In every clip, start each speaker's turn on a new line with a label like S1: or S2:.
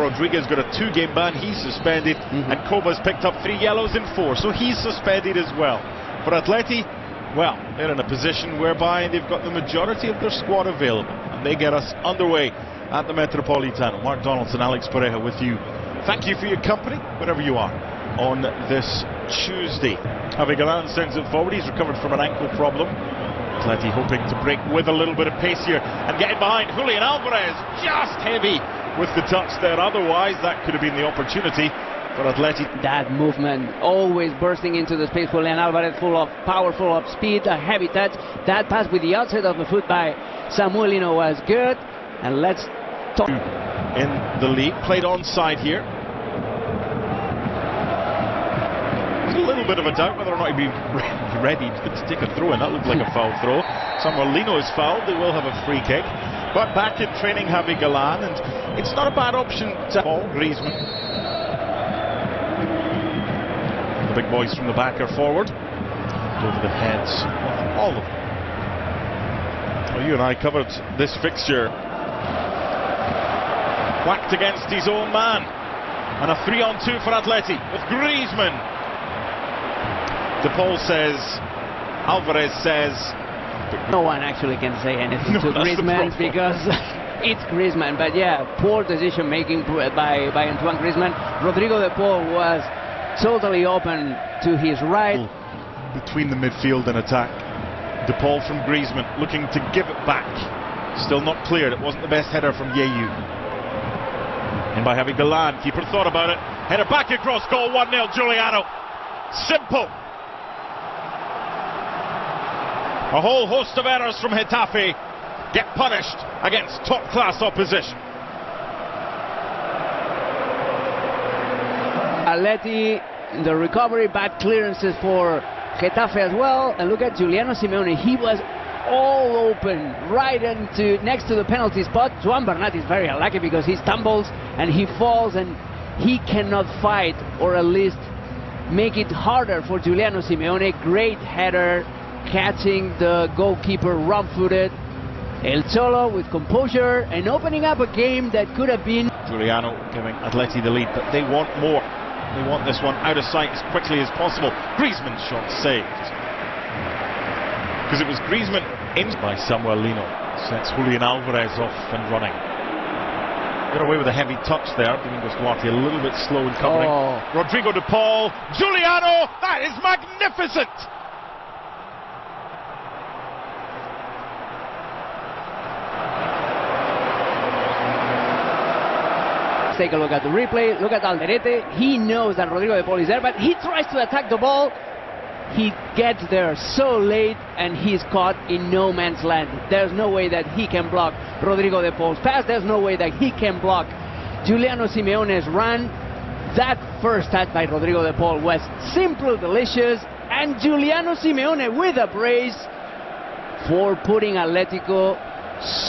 S1: Rodriguez got a 2-game ban, he's suspended, and Copa's picked up 3 yellows in 4, so he's suspended as well. For Atleti, well, they're in a position whereby they've got the majority of their squad available, and they get us underway at the Metropolitano. Mark Donaldson, Alex Pareja with you. Thank you for your company, wherever you are, on this Tuesday. Javi Galán sends it forward. He's recovered from an ankle problem. Atleti hoping to break with a little bit of pace here and get it behind. Julian Alvarez, just heavy with the touch there. Otherwise, that could have been the opportunity for Atleti.
S2: That movement, always bursting into the space. Julian Alvarez, full of power, full of speed, a heavy touch. That pass with the outside of the foot by Samuelino was good. And let's talk.
S1: In the league, played onside here. There's a little bit of a doubt whether or not he'd be ready to take a throw in. That looked like a foul throw. Samuelino is fouled. They will have a free kick. But back in training, Javi Galán, and it's not a bad option to Paul Griezmann. The big boys from the back are forward. Over the heads of all of them. Well, you and I covered this fixture. Whacked against his own man. And a 3-on-2 for Atleti with Griezmann. De Paul says, Alvarez says.
S2: No one actually can say anything to Griezmann because it's Griezmann. But yeah, poor decision making by Antoine Griezmann. Rodrigo de Paul was totally open to his right.
S1: Between the midfield and attack. De Paul from Griezmann looking to give it back. Still not cleared. It wasn't the best header from Yeyu. In by Javi Galán. Keeper thought about it. Header back across goal. 1-0 Giuliano. Simple. A whole host of errors from Getafe get punished against top-class opposition.
S2: Atleti in the recovery, bad clearances for Getafe as well. And look at Giuliano Simeone. He was all open right into next to the penalty spot. Joan Bernat is very unlucky because he stumbles and he falls and he cannot fight, or at least make it harder for Giuliano Simeone. Great header, catching the goalkeeper wrong-footed. El Cholo with composure and opening up a game that could have been.
S1: Giuliano giving Atleti the lead, but they want more. They want this one out of sight as quickly as possible. Griezmann's shot saved. Because it was Griezmann in by Samuelino. Sets Julian Alvarez off and running. Got away with a heavy touch there. Domingos Duarte a little bit slow in covering. Rodrigo de Paul. Giuliano! That is magnificent!
S2: Take a look at the replay. Look at Alderete. He knows that Rodrigo de Paul is there, but he tries to attack the ball. He gets there so late and he's caught in no man's land. There's no way that he can block Rodrigo de Paul's pass. There's no way that he can block Giuliano Simeone's run. That first touch by Rodrigo de Paul was simple, delicious, and Giuliano Simeone with a brace for putting Atlético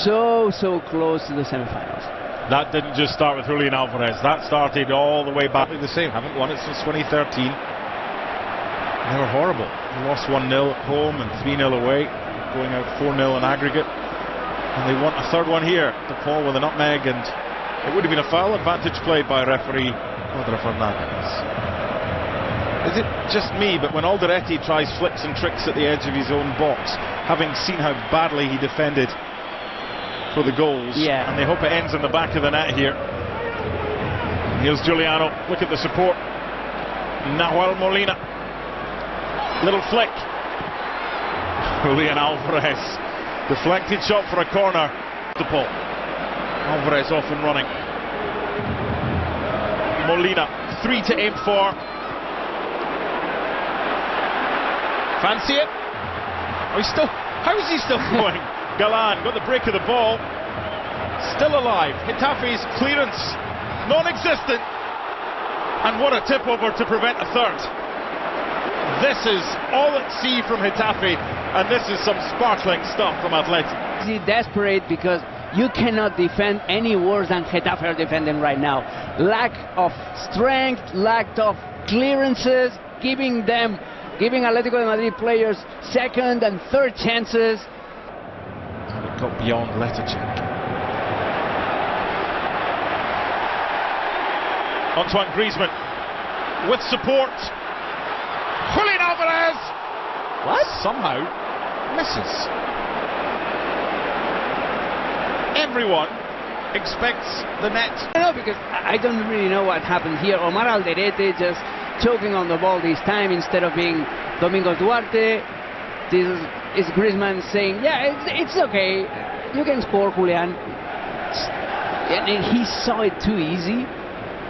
S2: so close to the semifinals.
S1: That didn't just start with Julian Alvarez. That started all the way back. The same. Haven't won it since 2013. They were horrible. They lost 1-0 at home and 3-0 away, going out 4-0 in aggregate. And they want a third one here. De Paul with a nutmeg, and it would have been a foul. Advantage played by referee Pedro Fernandez. Is it just me, but when Alderete tries flicks and tricks at the edge of his own box, having seen how badly he defended for the goals, and they hope it ends in the back of the net here. Here's Giuliano. Look at the support. Nahuel Molina. Little flick. Julian Alvarez. Deflected shot for a corner. De Paul. Alvarez off and running. Molina. 3 to aim for. Fancy it? How is he still going? Galán got the break of the ball. Still alive. Getafe's clearance non-existent. And what a tip over to prevent a third. This is all at sea from Getafe, and this is some sparkling stuff from Atlético.
S2: He's desperate because you cannot defend any worse than Getafe are defending right now. Lack of strength, lack of clearances, giving Atlético de Madrid players second and third chances.
S1: Got beyond Lettercheck. Antoine Griezmann with support. Julian Alvarez.
S2: What?
S1: Somehow misses. Everyone expects the net.
S2: I don't know, because I don't really know what happened here. Omar Alderete just choking on the ball this time instead of being Domingo Duarte. This is Griezmann saying, yeah, it's okay, you can score, Julian. And he saw it too easy.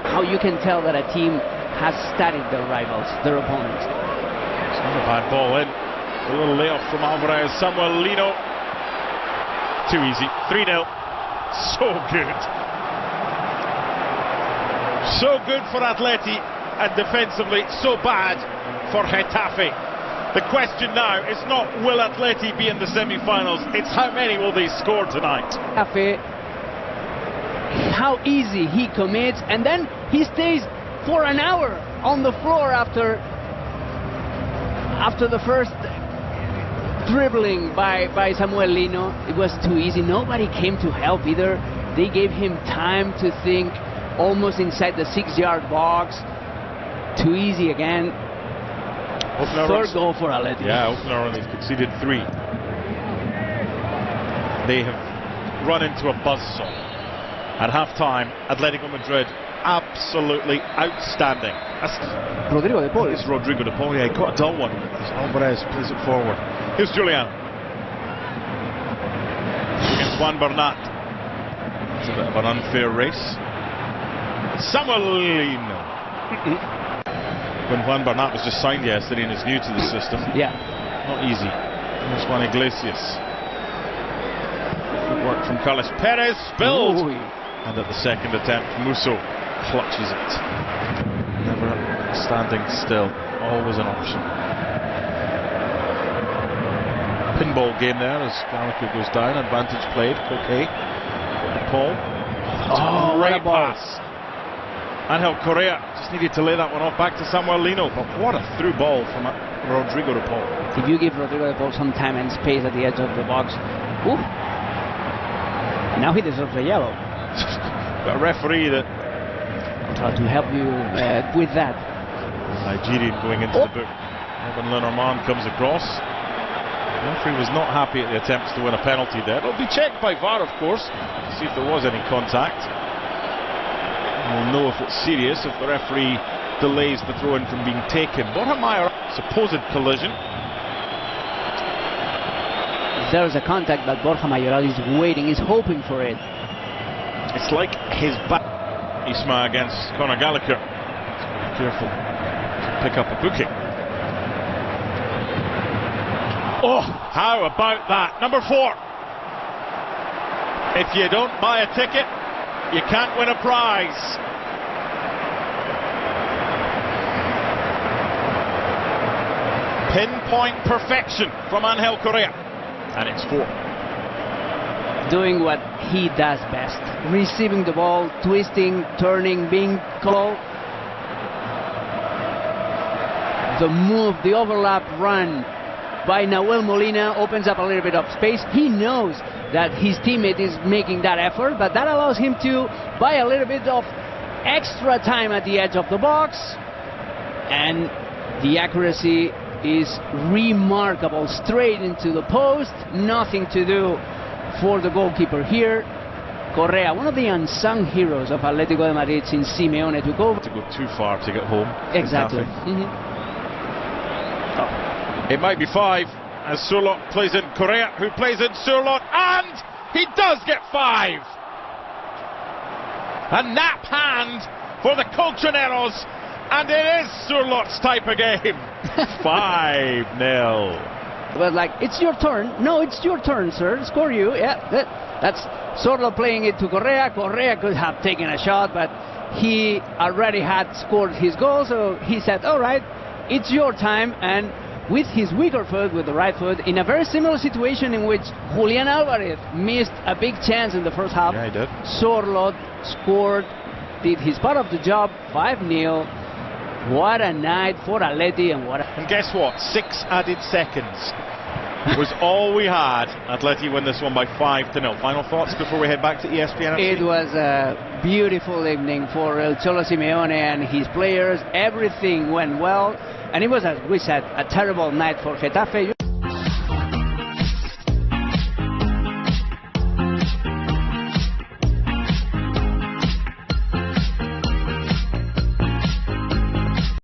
S2: How you can tell that a team has studied their rivals, their opponents.
S1: It's not a bad ball in. A little layoff from Alvarez. Samuel Lino. Too easy. 3-0. So good. So good for Atleti, and defensively so bad for Getafe. The question now is not will Atleti be in the semi-finals, it's how many will they score tonight.
S2: Getafe, how easy he commits, and then he stays for an hour on the floor after the first dribbling by Samuel Lino. It was too easy. Nobody came to help either. They gave him time to think, almost inside the 6-yard box. Too easy again. Third goal for Atleti.
S1: Yeah, opener, and they've conceded 3. They have run into a buzzsaw. At half-time, Atletico Madrid absolutely outstanding.
S2: Rodrigo de Paul.
S1: It's Rodrigo de Paul. Yeah, he got a dull one. Alvarez plays it forward. Here's Julian. Against Juan Bernat. It's a bit of an unfair race. Samuel Lino. When Juan Bernat was just signed yesterday and is new to the system.
S2: Yeah.
S1: Not easy. Here's Juan Iglesias. Good work from Carlos Perez. Spilled.
S2: Ooh.
S1: And at the second attempt, Musso clutches it. Never standing still. Always an option. Pinball game there as Gallagher goes down. Advantage played. Okay. Paul.
S2: Oh,
S1: Great
S2: what a ball.
S1: pass. Angel Correa just needed to lay that one off back to Samuel Lino. But what a through ball from Rodrigo de Paul.
S2: If you give Rodrigo de Paul some time and space at the edge of the box, ooh. Now he deserves a yellow.
S1: Got a referee that
S2: Try to help you with that.
S1: Nigerian going into the book. Evan Lenormand comes across. The referee was not happy at the attempts to win a penalty there. It'll be checked by VAR, of course, to see if there was any contact. We'll know if it's serious if the referee delays the throw-in from being taken. Borja Mayer, supposed collision.
S2: There's a contact, but Borja Mayoral is waiting, is hoping for it.
S1: It's like his back. Isma against Conor Gallagher. Be careful to pick up a booking. Oh, how about that? Number 4. If you don't buy a ticket, you can't win a prize. Pinpoint perfection from Angel Correa. And it's 4.
S2: Doing what he does best. Receiving the ball, twisting, turning, being called. The move, the overlap run by Nahuel Molina opens up a little bit of space. He knows that his teammate is making that effort, but that allows him to buy a little bit of extra time at the edge of the box. And the accuracy is remarkable. Straight into the post. Nothing to do for the goalkeeper here. Correa, one of the unsung heroes of Atlético de Madrid since Simeone took over.
S1: To go too far to get home.
S2: Exactly.
S1: It might be 5 as Surlot plays in Correa, who plays in Surlot, and he does get 5. A nap hand for the Colchoneros, and it is Surlot's type of game. 5-0.
S2: But like, it's your turn. No, it's your turn, sir. Score you. Yeah, that's Surlot playing it to Correa. Correa could have taken a shot, but he already had scored his goal, so he said, all right, it's your time. And with his weaker foot, with the right foot, in a very similar situation in which Julian Alvarez missed a big chance in the first half.
S1: Yeah, he did.
S2: Surlot scored, did his part of the job, 5-0. What a night for Atleti, and
S1: And guess what? 6 added seconds. was all we had. Atleti win this one by 5-0. Final thoughts before we head back to ESPN FC?
S2: It was a beautiful evening for El Cholo Simeone and his players. Everything went well, and it was, as we said, a terrible night for Getafe.